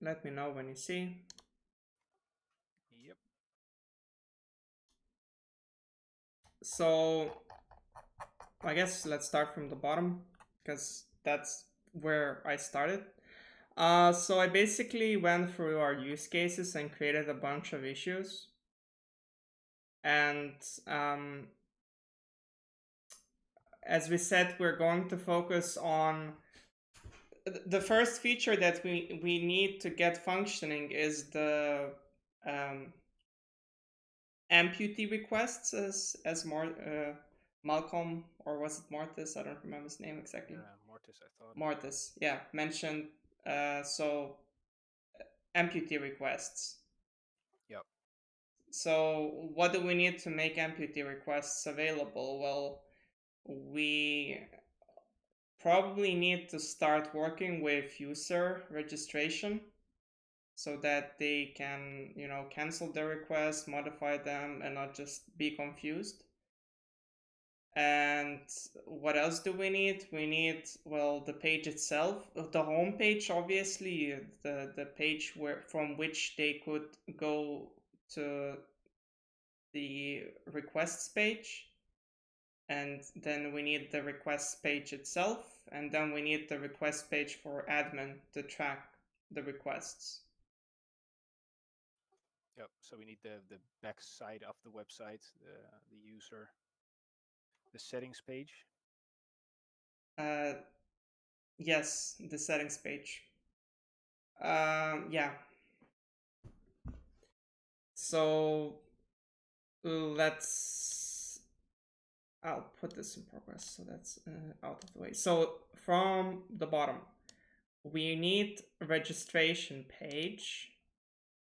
let me know when you see. Yep. So I guess let's start from the bottom because that's where I started. So I basically went through our use cases and created a bunch of issues. And as we said, we're going to focus on the first feature that we need to get functioning is the um, amputee requests, as Malcolm, or was it Mortis? I don't remember his name exactly. Yeah, Mortis, I thought. Mortis, yeah, mentioned. So amputee requests. Yep. So what do we need to make amputee requests available? Well, we probably need to start working with user registration so that they can, cancel their requests, modify them, and not just be confused. And what else do we need? We need, well, the page itself, the home page, obviously, the page from which they could go to the requests page. And then we need the request page itself, and then we need the request page for admin to track the requests. Yep. So we need the back side of the website, the user, the settings page. Uh, yes, the settings page. Yeah. So let's. I'll put this in progress so that's out of the way. So from the bottom, we need a registration page.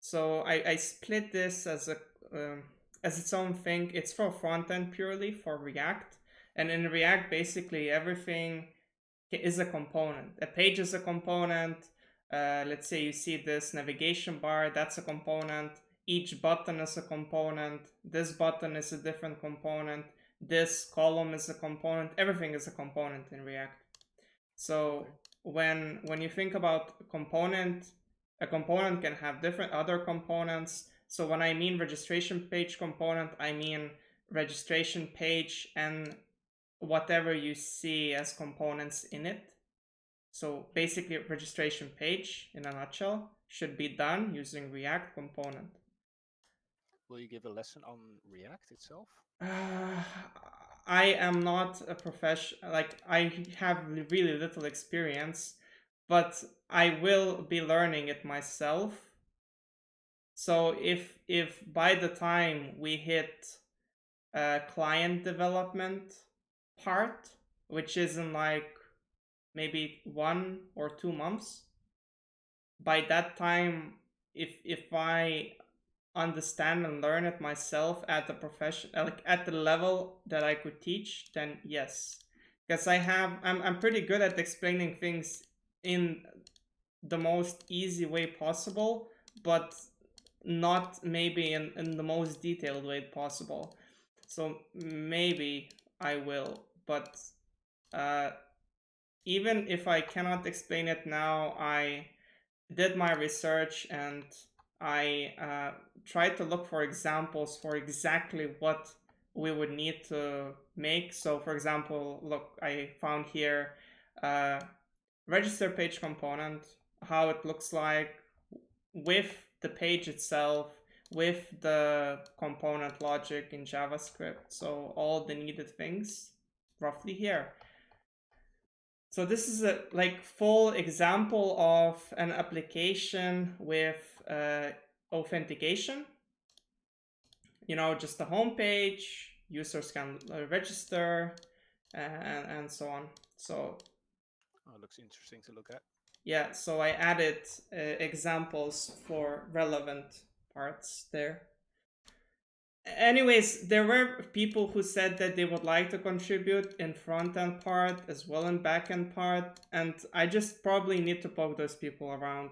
So I split this as its own thing. It's for front end purely for React, and in React, basically everything is a component. A page is a component. Let's say you see this navigation bar, that's a component. Each button is a component. This button is a different component. This column is a component. Everything is a component in React. So Okay. when you think about a component can have different other components. So when I mean registration page component, I mean registration page and whatever you see as components in it. So basically, registration page in a nutshell should be done using React component. Will you give a lesson on React itself? Uh, I am not a professional, like, I have really little experience, but I will be learning it myself. So if by the time we hit client development part, which is in like maybe 1 or 2 months, by that time, if I understand and learn it myself at the profession, like at the level that I could teach, then yes, because I'm pretty good at explaining things in the most easy way possible, but not maybe in the most detailed way possible. So maybe I will, but uh, even if I cannot explain it now, I did my research and I tried to look for examples for exactly what we would need to make. So, for example, look, I found here uh, register page component, how it looks like with the page itself, with the component logic in JavaScript. So, all the needed things roughly here. So this is a like full example of an application with authentication. Just the home page, users can register, and so on. So Oh, it looks interesting to look at. yeah, so I added examples for relevant parts there. Anyways, there were people who said that they would like to contribute in front end part as well in back end part, and I just probably need to poke those people around.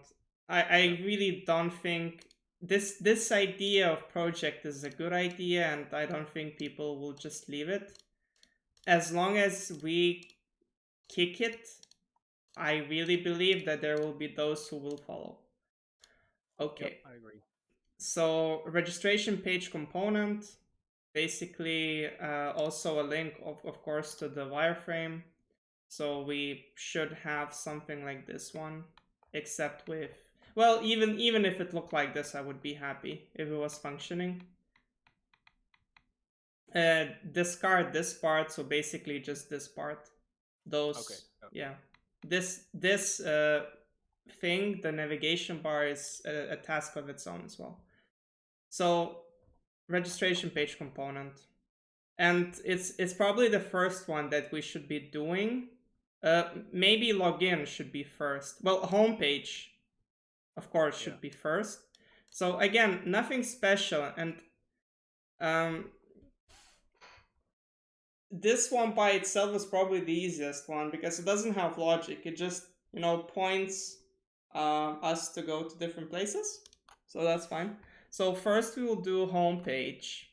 I Yeah. really don't think this idea of project is a good idea, and I don't think people will just leave it. As long as we kick it, I really believe that there will be those who will follow. Yep, Okay. I agree. So registration page component, basically also a link of course to the wireframe. So we should have something like this one, except with, well, even if it looked like this, I would be happy if it was functioning. Discard this part, so basically just this part. Okay. Those, yeah. This thing, the navigation bar, is a task of its own as well. So registration page component, and it's probably the first one that we should be doing. Maybe login should be first. Well, homepage, of course, Yeah. should be first. So again, nothing special, and um, this one by itself is probably the easiest one because it doesn't have logic. It just points us to go to different places, so that's fine. So first we will do homepage.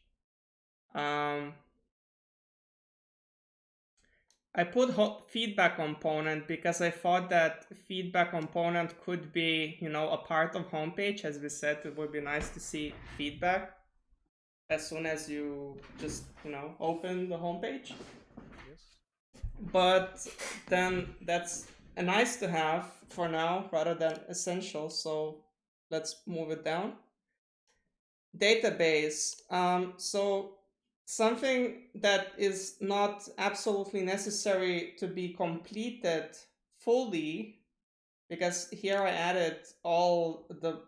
Um, I put feedback component because I thought that feedback component could be, a part of homepage. As we said, it would be nice to see feedback as soon as you just, open the homepage. Yes. But then that's a nice to have for now rather than essential. So let's move it down. Database. So something that is not absolutely necessary to be completed fully, because here I added all the,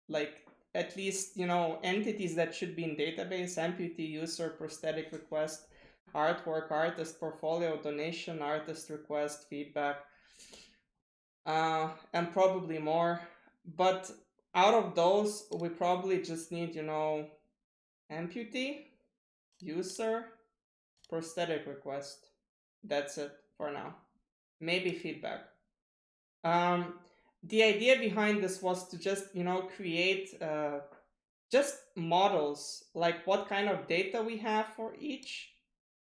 like, at least entities that should be in database: amputee, user, prosthetic request, artwork, artist, portfolio, donation, artist request, feedback, and probably more. But out of those, we probably just need amputee, user, prosthetic request. That's it for now. Maybe feedback. Um, the idea behind this was to just create just models, like what kind of data we have for each,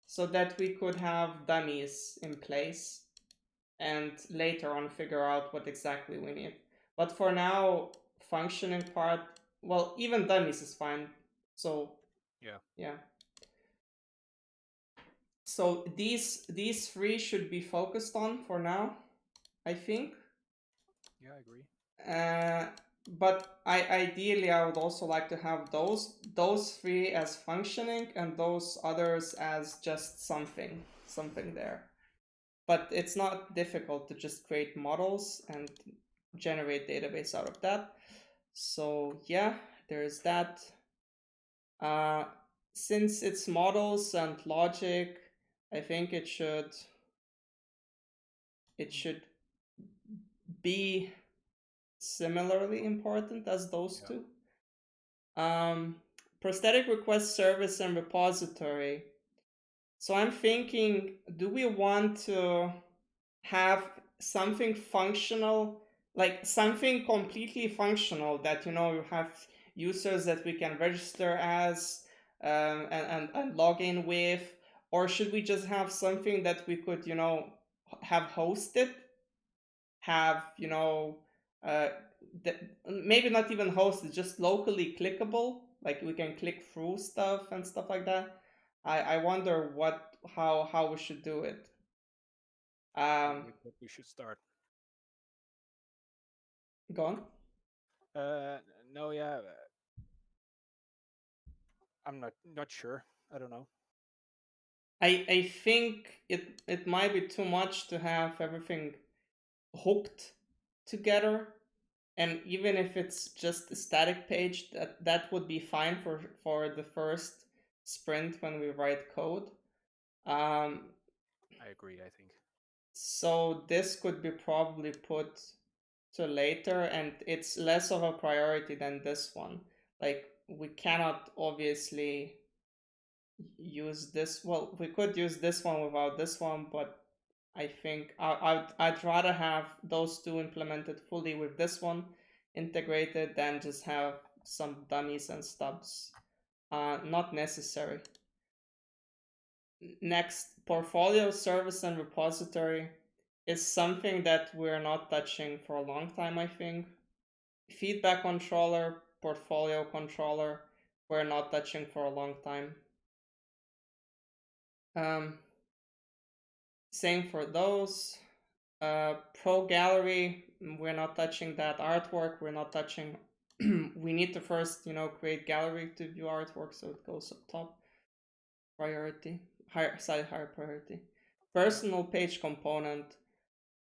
so that we could have dummies in place and later on figure out what exactly we need. But for now, functioning part, well, even dummies is fine. So Yeah. yeah. So these three should be focused on for now, I think. Yeah, I agree. Uh, but ideally I would also like to have those three as functioning and those others as just something there. But it's not difficult to just create models and generate database out of that. So yeah, there's that. Uh, since it's models and logic, I think Mm. it should be similarly important as those Yeah. two. Um, prosthetic request service and repository. So I'm thinking, do we want to have something functional, like something completely functional that you have users that we can register as, and log in with, or should we just have something that we could have hosted, have uh, maybe not even hosted, just locally clickable, like we can click through stuff and stuff like that. I wonder how we should do it. um With what we should start. Go on. Uh, no, yeah, I'm not sure. I don't know. I think it might be too much to have everything hooked together, and even if it's just a static page, that would be fine for the first sprint when we write code. um I agree. I think. so this could be probably put to later, and it's less of a priority than this one. Like, we cannot obviously use this, well, we could use this one without this one, but I think I'd rather have those two implemented fully with this one integrated than just have some dummies and stubs. Not necessary. Next, portfolio, service, and repository is something that we're not touching for a long time, I think. feedback controller, portfolio controller, we're not touching for a long time. Um, Same for those. Pro gallery, we're not touching that. Artwork, we're not touching. We need to first, create gallery to view artwork, so it goes up top. Priority, higher priority. Yeah. Personal page component.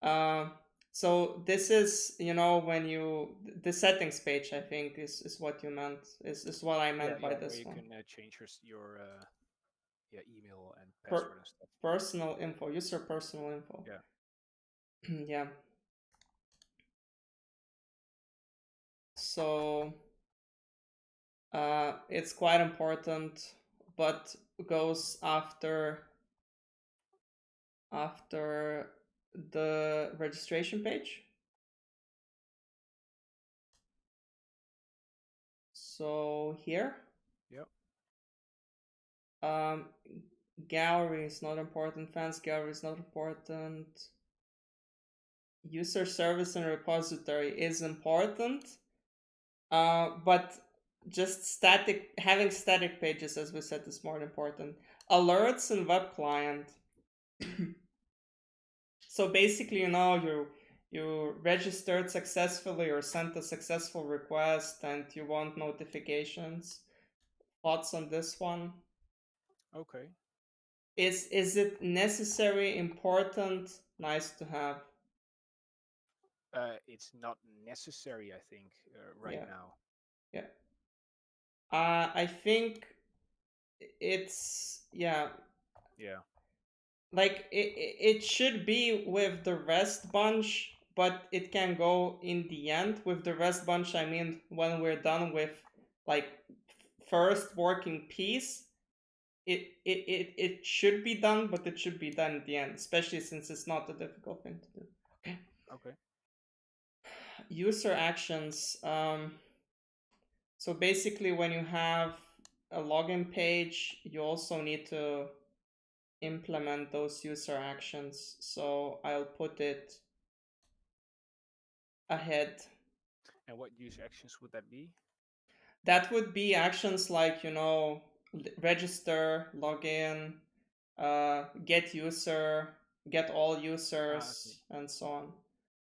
Uh, so this is, when the settings page, I think, is what you meant. Is what I Yeah, meant by yeah, where this you one. can change your yeah, email and Per- password and stuff. Personal info, user personal info. Yeah. Yeah. So it's quite important, but goes after the registration page. So here, Yep. um, gallery is not important. Fans gallery is not important. User service and repository is important, but just having static pages, as we said, is more important. Alerts and web client. So basically, you registered successfully or sent a successful request, and you want notifications. Thoughts on this one? Okay. Is it necessary, important, nice to have? It's not necessary, I think, right Yeah, now. yeah. I think it's, yeah, Yeah. like it should be with the rest bunch, but it can go in the end. With the rest bunch, I mean when we're done with like first working piece, it should be done, but it should be done at the end, especially since it's not a difficult thing to do. Okay. Okay. User actions. So basically, when you have a login page, you also need to implement those user actions. So I'll put it ahead. And what use actions would that be? That would be actions like, register, login, get user, get all Ah, okay. users, and so on.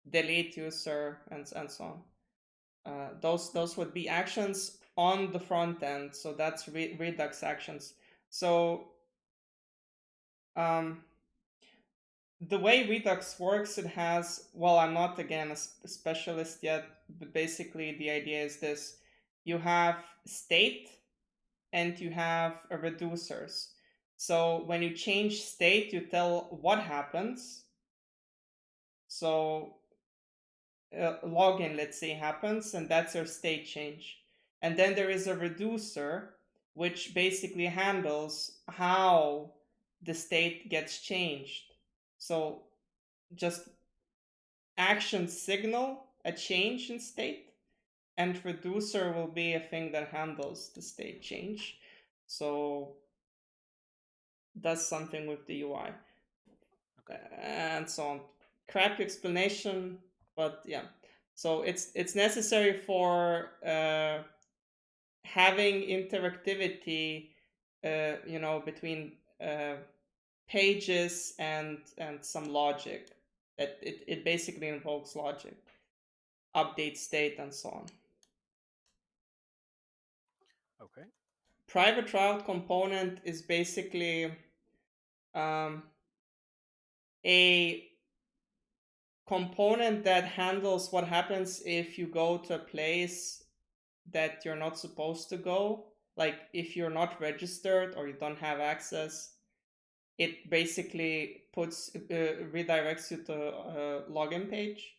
Delete user, and so on. Those would be actions on the front end. So that's Redux actions. So um, the way Redux works, it has, well, I'm not again a specialist yet, but basically the idea is this: you have state and you have reducers. So when you change state, you tell what happens. So login, let's say, happens, and that's your state change. And then there is a reducer, which basically handles how the state gets changed. So just action signal a change in state, and reducer will be a thing that handles the state change. So does something with the UI Okay. and so on. Crappy explanation, but yeah. So it's necessary for having interactivity, between pages and some logic. That it basically invokes logic, update state, and so on. Okay. Private route component is basically um, a component that handles what happens if you go to a place that you're not supposed to go. Like if you're not registered or you don't have access, it basically redirects you to a login page.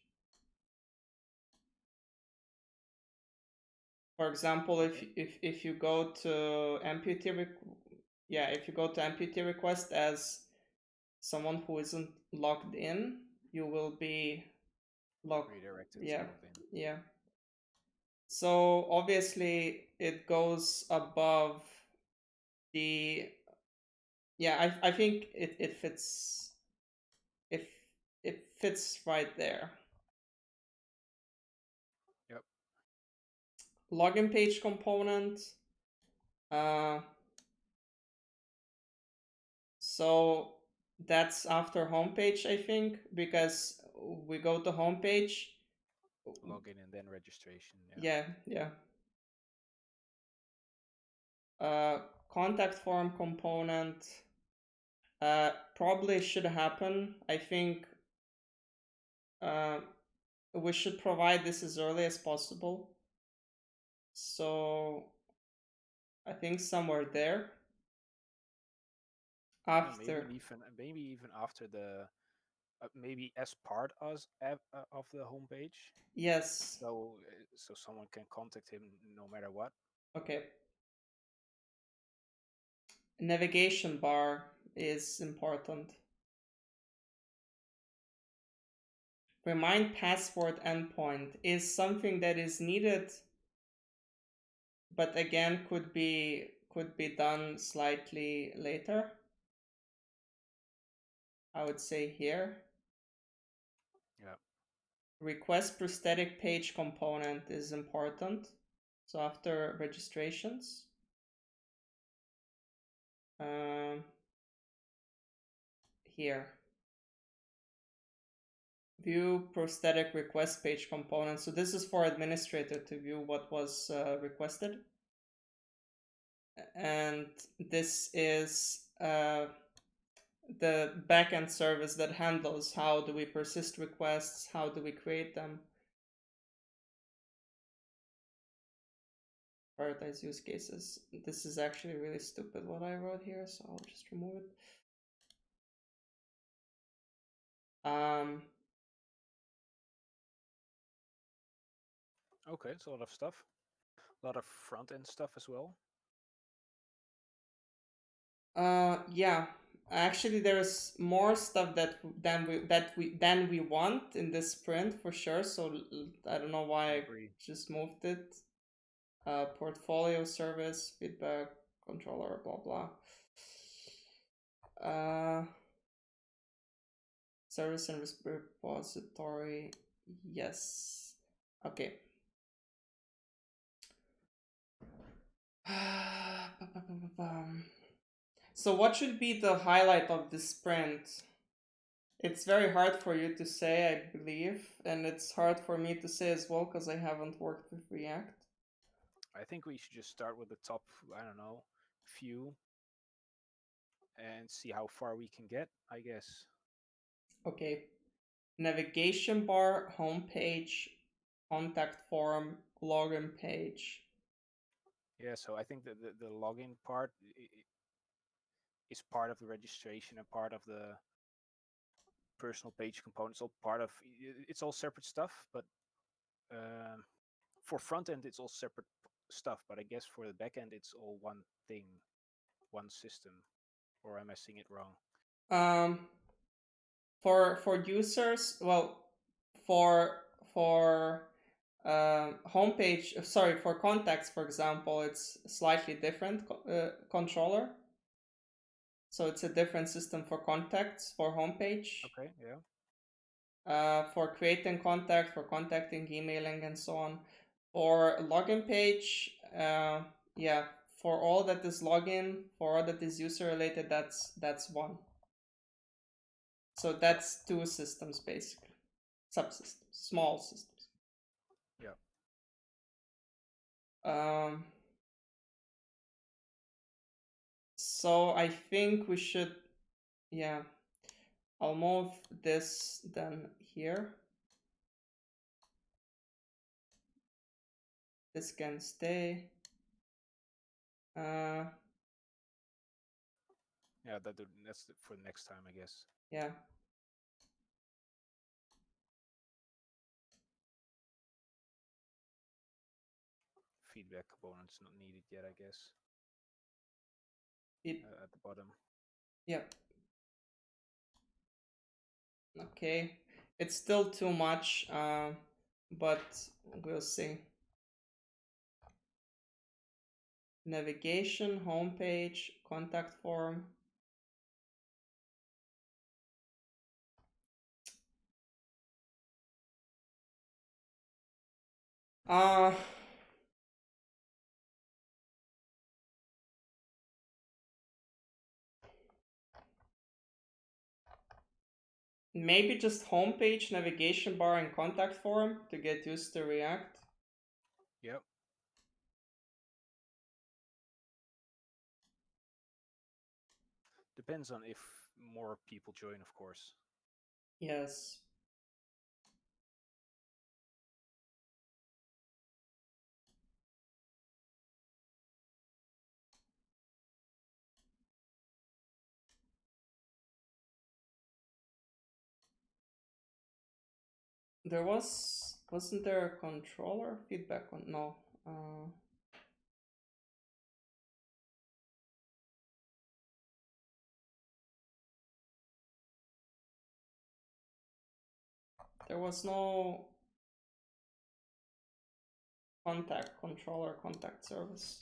For example, Okay. if you go to if you go to amputee request as someone who isn't logged in, you will be logged. Redirected to Yeah, logged in. yeah. So obviously it goes above the, yeah, I think it fits, if it fits right there. Yep. login page component. Uh, so that's after homepage, I think, because we go to homepage. Login and then registration. Yeah. Yeah, yeah. Contact form component probably should happen. I think uh, we should provide this as early as possible. So I think somewhere there Yeah, after. maybe even after the maybe as part of the homepage, Yes. so someone can contact him no matter what. Okay. Navigation bar is important. Remind password endpoint is something that is needed, but again could be done slightly later. I would say here. Yeah. Request prosthetic page component is important. So after registrations, um, here. View prosthetic request page component. So this is for administrator to view what was requested. And this is the backend service that handles how do we persist requests, how do we create them, prioritize use cases. This is actually really stupid what I wrote here, so I'll just remove it. Okay, it's a lot of stuff. A lot of front end stuff as well. Yeah. Actually, there's more stuff than we want in this sprint for sure. So I don't know I why I agree. just moved it. Portfolio service, feedback, controller, blah blah. Uh, service and repository, yes. Okay. So what should be the highlight of this sprint? It's very hard for you to say, I believe, and it's hard for me to say as well because I haven't worked with React. I think we should just start with the top, I don't know, few and see how far we can get, I guess. Okay. Navigation bar, homepage, contact form, login page. Yeah, so I think that the login part is part of the registration and part of the personal page components. All part of it's all separate stuff, but um, for front end it's all separate stuff. But I guess for the back end it's all one thing, one system. Or am I seeing it wrong? Um, for users, well, for homepage, sorry, for contacts, for example, it's slightly different controller. So it's a different system for contacts for homepage. Okay, yeah. For creating contact, for contacting, emailing, and so on. For login page, yeah, for all that is login, for all that is user related, that's one. So Yeah. that's two systems basically, subsystems, small systems. Yeah. Um, so I think we should, yeah, I'll move this then here. This can stay. Yeah, that's for next time, I guess. Yeah. Feedback components not needed yet, I guess. It, At the bottom. yeah. Okay. It's still too much, but we'll see. Navigation, homepage, contact form. Uh, Maybe just homepage, navigation bar, and contact form to get used to React. Yep. Depends on if more people join, of course. Yes. Wasn't there a controller feedback on? No. There was no controller contact service.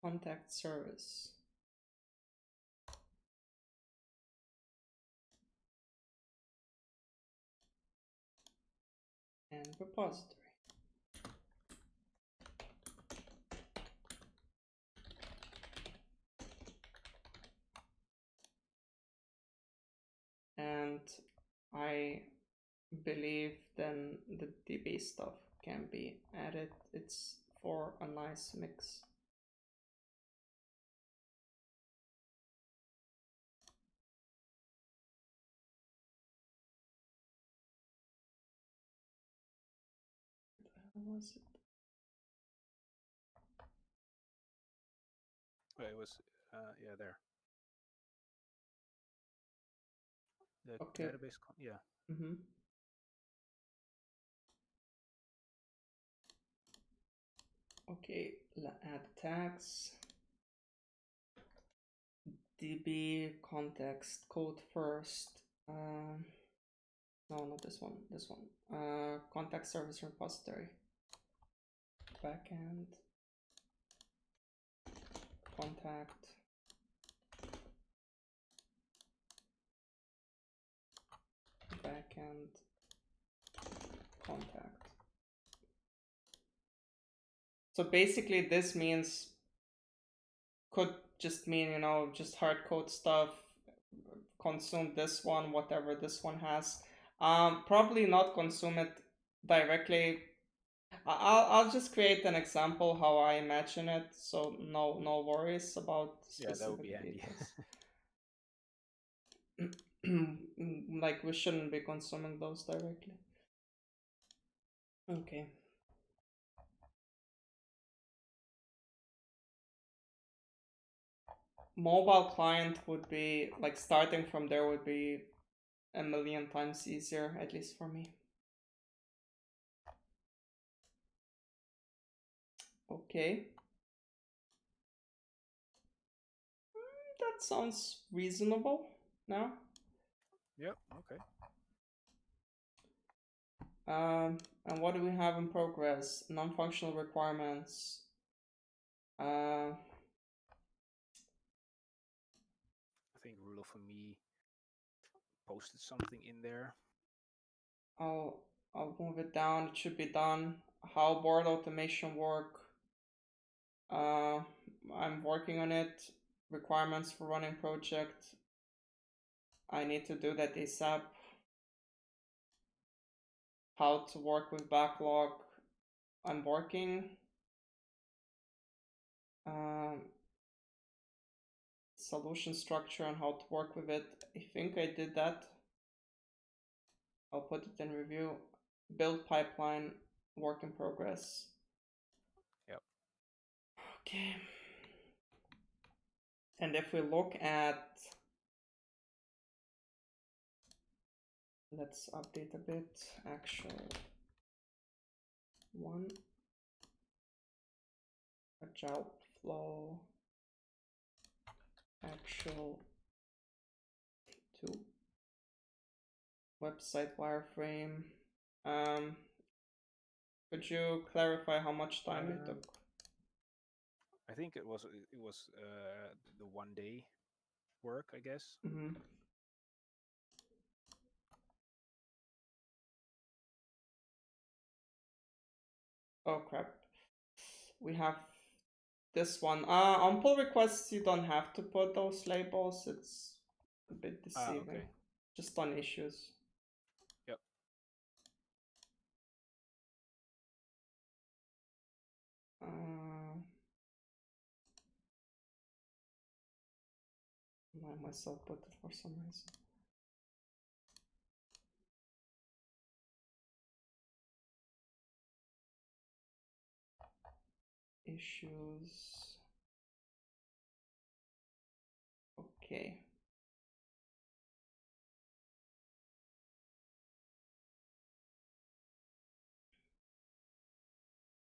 Contact service. And repository. And I believe then the DB stuff can be added. It's for a nice mix. What was it? Oh, it was, yeah, there. The Okay. database, yeah. Mm-hmm. Okay, add tags. DB context code first. No, not this one. This one. Contact service repository. Backend. Contact. Backend. Contact. So basically, this means could just mean, you know, just hard code stuff. Consume this one, whatever this one has. Probably not consume it directly. I'll just create an example how I imagine it, so no worries about Yeah, that would be specific handy. details. Like we shouldn't be consuming those directly. Okay. Mobile client would be like starting from there would be a million times easier, at least for me. Okay. That sounds reasonable now. Yep, okay. And what do we have in progress? Non-functional requirements. Uh, I think Rule for me posted something in there. I'll I'll move it down. It should be done. How board automation work? Uh, I'm working on it. Requirements for running project. I need to do that ASAP. How to work with backlog. I'm working. Solution structure and how to work with it. I think I did that. I'll put it in review. Build pipeline, work in progress. Yep. Okay. And if we look at, let's update a bit, actual one, agile flow, actual two, website wireframe. Could you clarify how much time it took? I think it was the 1 day work, I guess. Mm-hmm. Oh crap. We have this one. On pull requests, you don't have to put those labels. It's a bit deceiving. Okay. Just on issues. Yep. I myself put it for some reason. Issues. Okay.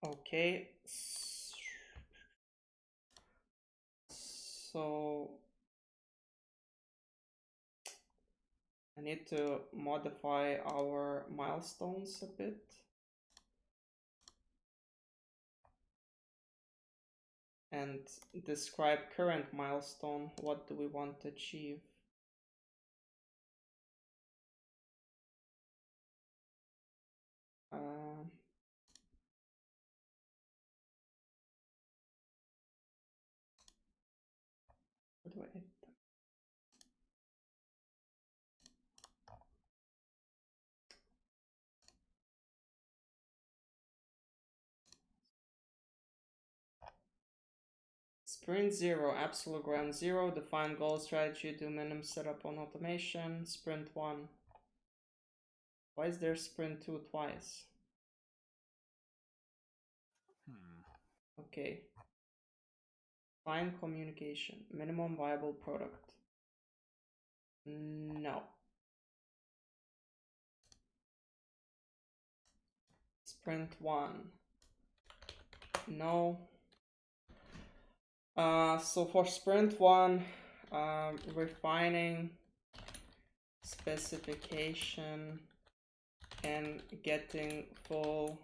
Okay. So I need to modify our milestones a bit. And describe current milestone. What do we want to achieve? What do I edit? Sprint 0, absolute ground 0, define goal strategy, do minimum setup on automation. Sprint 1. Why is there sprint 2 twice? Okay. Fine communication, minimum viable product. No. Sprint 1. No. So for sprint 1, refining specification and getting full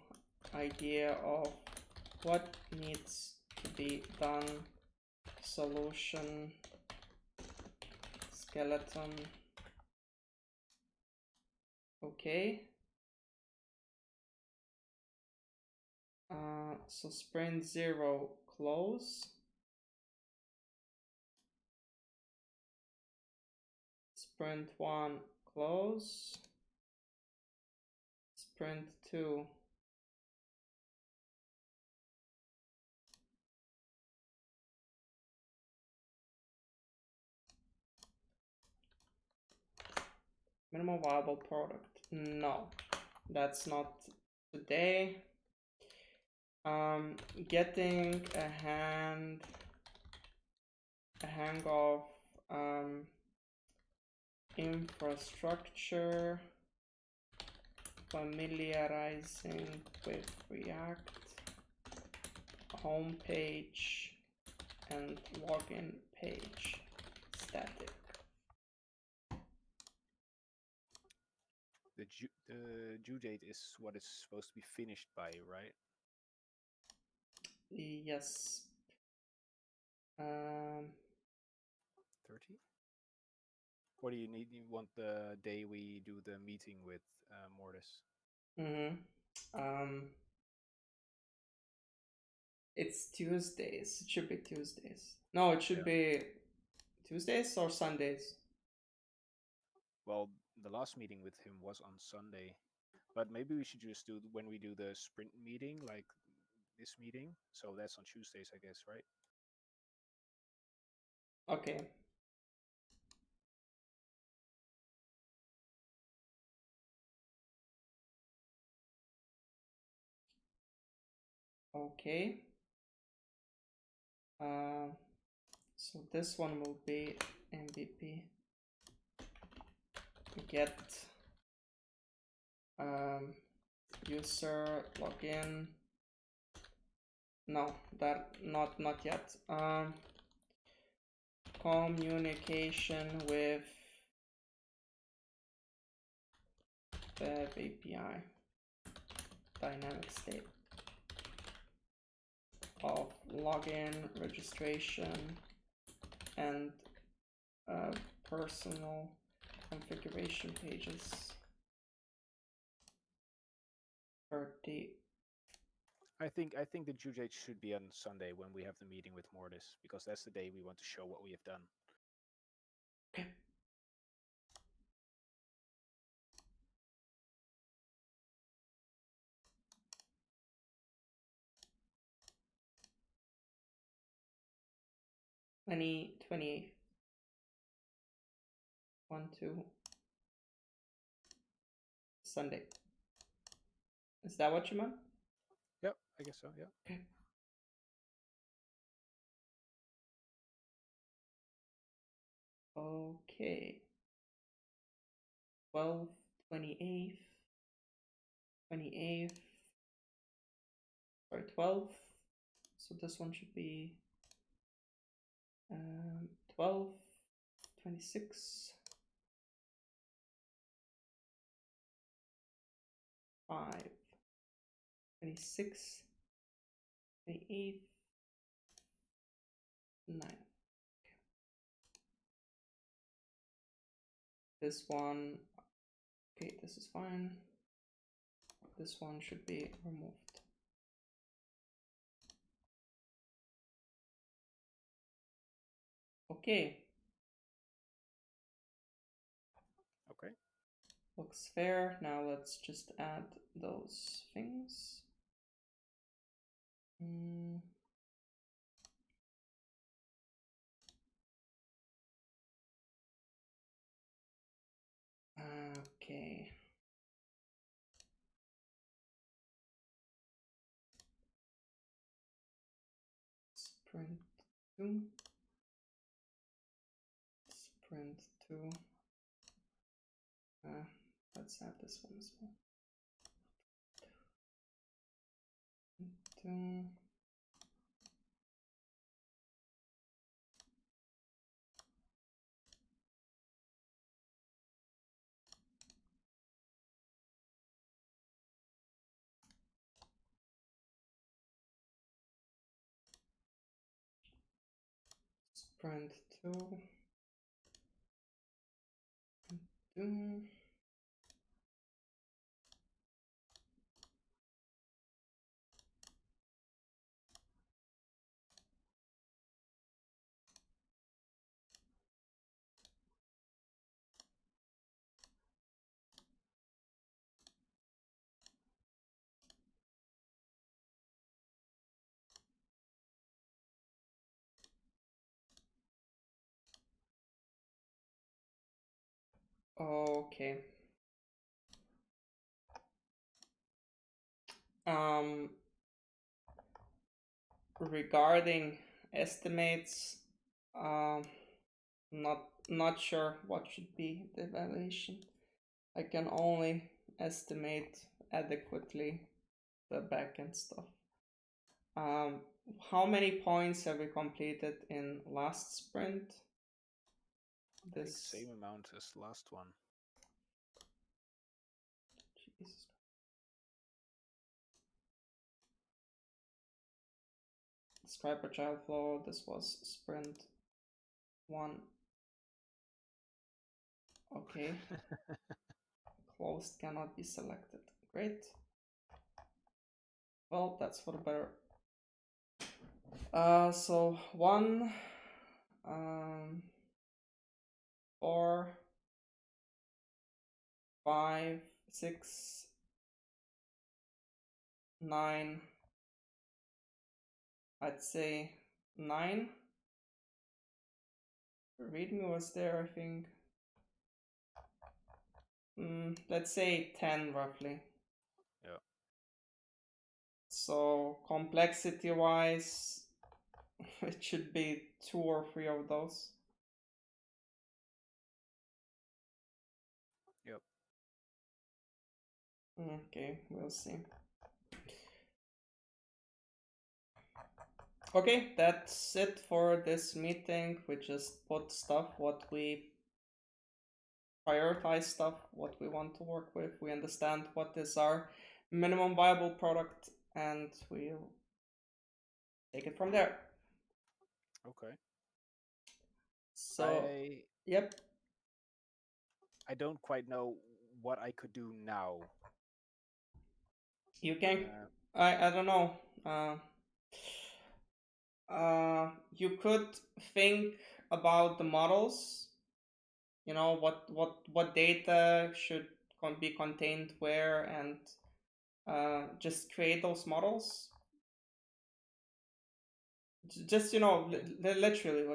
idea of what needs to be done, solution, skeleton. Okay. So sprint 0, close. Sprint 1, close. Sprint 2. Minimum viable product. No, that's not today. Getting a hang of infrastructure, familiarizing with React, homepage, and login page, static. The due date is what it's supposed to be finished by, right? Yes. 30? Or do you need? You want the day we do the meeting with Mortis? It's Tuesdays. It should be Tuesdays. No, it should be Tuesdays or Sundays. Well, the last meeting with him was on Sunday, but maybe we should just do when we do the sprint meeting, like this meeting. So that's on Tuesdays, I guess, right? Okay. Okay. So this one will be MVP. Get user login. No, that not yet. Communication with the API. dynamic state of login, registration, and personal configuration pages. 30. I think the due date should be on Sunday when we have the meeting with Mortis, because that's the day we want to show what we have done. Okay. Any 28th. 1, 2. Sunday. Is that what you meant? Yep, I guess so, yeah. Okay. Okay. 12th, 28th, 28th, sorry, 12th. So this one should be 12, 26, 5, 26, 28, 9. This one, okay, this is fine. This one should be removed. Okay. Okay. Looks fair. Now let's just add those things. Okay. Sprint 2. Sprint 2. Let's add this one as well. 2. Sprint 2. 2. Okay. Regarding estimates, not sure what should be the evaluation. I can only estimate adequately the backend stuff. How many points have we completed in last sprint? I think same amount as last one. Jesus. Describe a child flow. This was sprint 1. Okay. Closed cannot be selected. Great. Well, that's for the better. So 1, 4, 5, 6, 9. I'd say 9. Readme was there, I think. Let's say 10 roughly. Yeah. So complexity wise, it should be 2 or 3 of those. Yep. Okay, we'll see. Okay, that's it for this meeting. We just put stuff, what we prioritize stuff, what we want to work with. We understand what is our minimum viable product, and we'll take it from there. Okay. So, I yep, I don't quite know what I could do now. you can. Uh, I don't know. You could think about the models. You know what data should be contained where, and just create those models. Just okay. literally,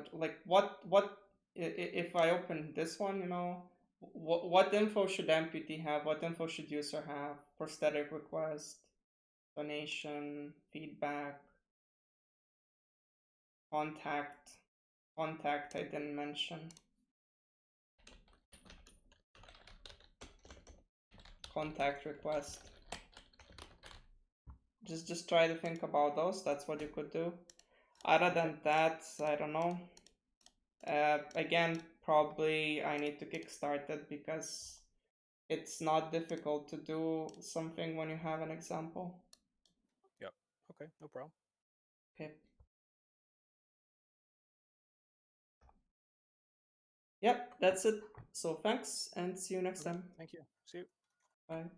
if I open this one, what info should amputee have? What info should user have? Prosthetic request, donation, feedback, contact, contact. I didn't mention contact request. Just try to think about those. That's what you could do. Other Okay. than that, I don't know. Again, probably I need to kickstart it because it's not difficult to do something when you have an example. Yeah. Okay. No problem. Okay. Yep, that's it. So thanks and see you next Okay. time. Thank you. See you. Bye.